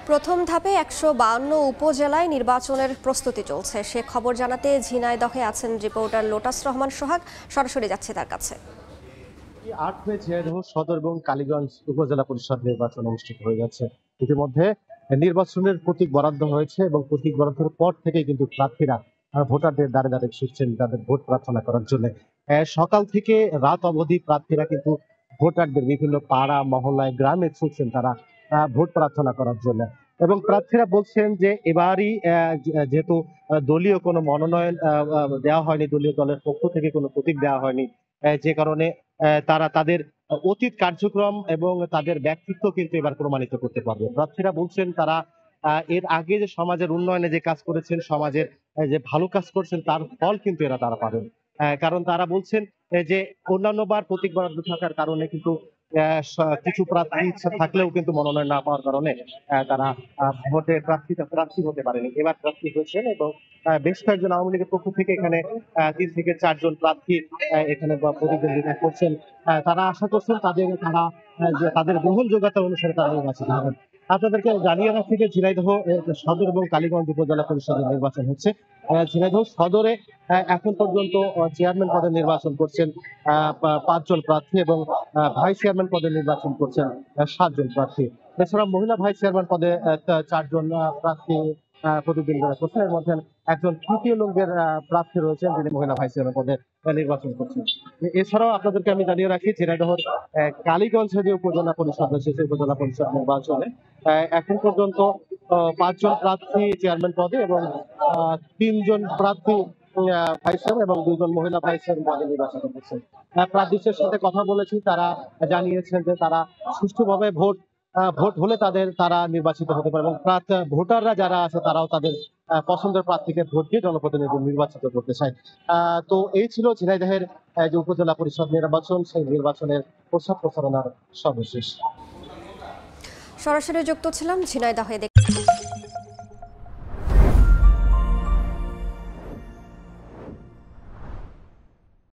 প্রথম ধাপে ১৫২ উপজেলায় নির্বাচনের প্রস্তুতি চলছে। সে খবর জানাতে ঝিনাইদহে আছেন রিপোর্টার লোটাস রহমান সোহাগ। সরাসরি যাচ্ছে তার কাছে। ৮ মে ঝিনাইদহ সদর এবং কালীগঞ্জ উপজেলা পরিষদ নির্বাচন অনুষ্ঠিত হয়ে যাচ্ছে। ইতিমধ্যে নির্বাচনের প্রতীক বরাদ্দ হয়েছে এবং প্রতীক বরাদ্দের পর থেকেই কিন্তু প্রার্থীরা ভোটারদের দ্বারে দ্বারে ছুটছেন তাদের ভোট প্রার্থনা করার জন্য। সকাল থেকে রাত অবধি প্রার্থীরা কিন্তু ভোটারদের বিভিন্ন পাড়া মহল্লায় গ্রামে ছুটছেন তারা ভোট প্রার্থনা করার জন্য। এবং প্রার্থীরা বলছেন যে এবারই যেহেতু দলীয় কোনো মনোনয়ন দেওয়া হয়নি, দলীয় দলের পক্ষ থেকে কোনো প্রতীক দেওয়া হয়নি, যে কারণে তারা তাদের অতীত কার্যক্রম এবং তাদের ব্যক্তিত্ব কিন্তু এবার প্রমাণিত করতে পারবে। প্রার্থীরা বলছেন তারা এর আগে যে সমাজের উন্নয়নে যে কাজ করেছেন, সমাজের যে ভালো কাজ করছেন তার ফল কিন্তু তারা পাবেন। কারণ তারা বলছেন যে অন্যান্য বার প্রতীক বরাদ্দ থাকার কারণে কিন্তু কিছু প্রার্থী ইচ্ছা থাকলেও কিন্তু মনোনয়ন না পাওয়ার কারণে তারা ভোটে প্রার্থী হতে পারেনি। এবার প্রার্থী হয়েছেন এবং বেশ কয়েকজন আওয়ামী লীগের পক্ষ থেকে এখানে ৩ থেকে ৪ জন প্রার্থী এখানে প্রতিদ্বন্দ্বিতা করছেন। তারা আশা করছেন তাদের গ্রহণযোগ্যতা অনুসারে তারা নির্বাচিত হবেন। আপনাদেরকে জানিয়ে রাখি যে ঝিনাইদহ সদর এবং কালীগঞ্জ উপজেলা পরিষদের নির্বাচন হচ্ছে। ঝিনাইদহ সদরে এখন পর্যন্ত চেয়ারম্যান পদে নির্বাচন করছেন ৫ জন প্রার্থী এবং ভাইস চেয়ারম্যান পদে নির্বাচন করছেন ৭ জন প্রার্থী। এছাড়া মহিলা ভাইস চেয়ারম্যান পদে ৪ জন প্রার্থী প্রতিদ্বন্দ্বিতা করছেন। এর মধ্যে একজন তৃতীয় লিঙ্গের প্রার্থী রয়েছেন যিনি মহিলা ভাইস চেয়ারম্যান পদে নির্বাচন করছেন। এছাড়াও আপনাদেরকে আমি জানিয়ে রাখি ঝিনাইদহর কালীগঞ্জে যে উপজেলা পরিষদ রয়েছে সেই উপজেলা পরিষদ নির্বাচনে এখন পর্যন্ত ৫ জন প্রার্থী চেয়ারম্যান পদে এবং ৩ জন প্রার্থী ভাইস চেয়ারম্যান এবং ২ জন মহিলা ভাইস চেয়ারম্যান পদে নির্বাচিত করছেন। প্রার্থীদের সাথে কথা বলেছি, তারা জানিয়েছেন যে তারা সুষ্ঠুভাবে ভোট হলে তারা নির্বাচিত হতে পারে এবং ভোটাররা যারা আছে তারাও তাদের পছন্দের প্রার্থীকে ভোট দিয়ে জনপ্রতিনিধি নির্বাচিত করতে চায়। তো এই ছিল ঝিনাইদহের যে উপজেলা পরিষদ নির্বাচন, সেই নির্বাচনের প্রচার প্রচারণার সর্বশেষ। সরাসরি যুক্ত ছিলাম ঝিনাইদহে।